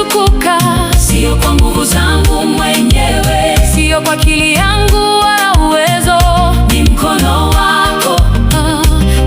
kutukuka, sio kwa nguvu zangu mwenyewe, sio kwa akili yangu wala uwezo, ni mkono wako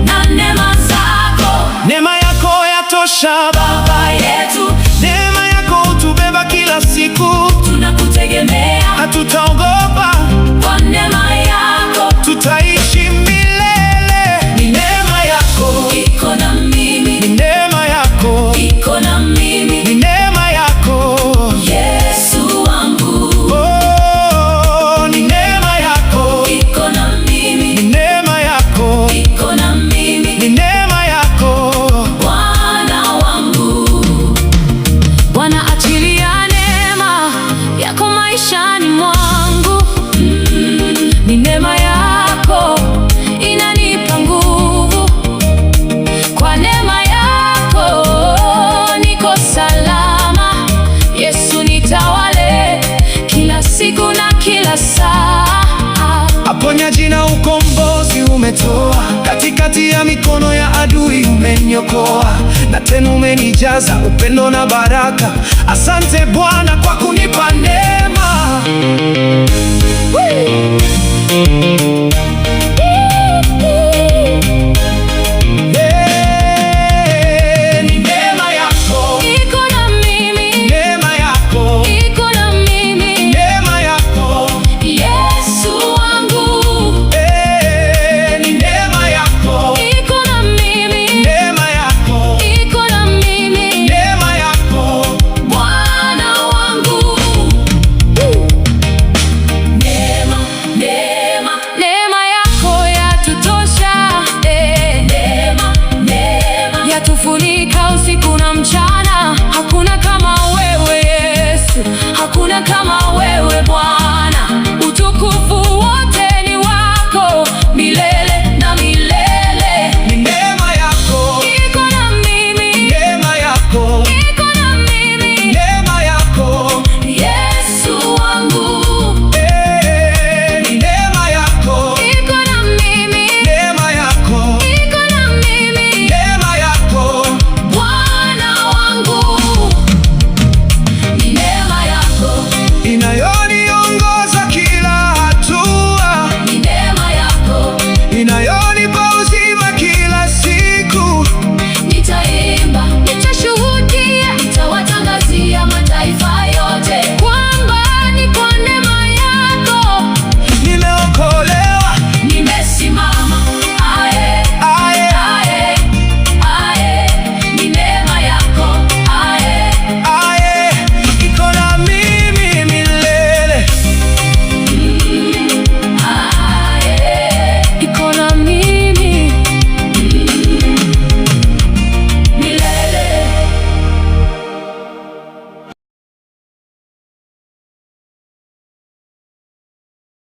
na neema zako. Neema yako yatosha Baba yetu, neema yako hutubeba kila siku, tunakutegemea, hatutaogopa, kwa neema yako tutaishi milele. Ni neema yako iko na mimi, ni neema yako iko na mimi, ni neema yako Yesu wangu. oh, ni neema yako Iko na mimi, ni neema yako iko na mimi, ni neema yako Bwana wangu. Bwana, achilia neema yako maishani mwangu. Ni neema yako inanipa nguvu, kwa neema yako niko salama. Yesu, nitawale kila siku na kila saa. Aponyaji na ukombozi umetoa, katikati ya mikono ya adui umeniokoa, na tena umenijaza upendo na baraka. Asante Bwana kwa kunipa neema.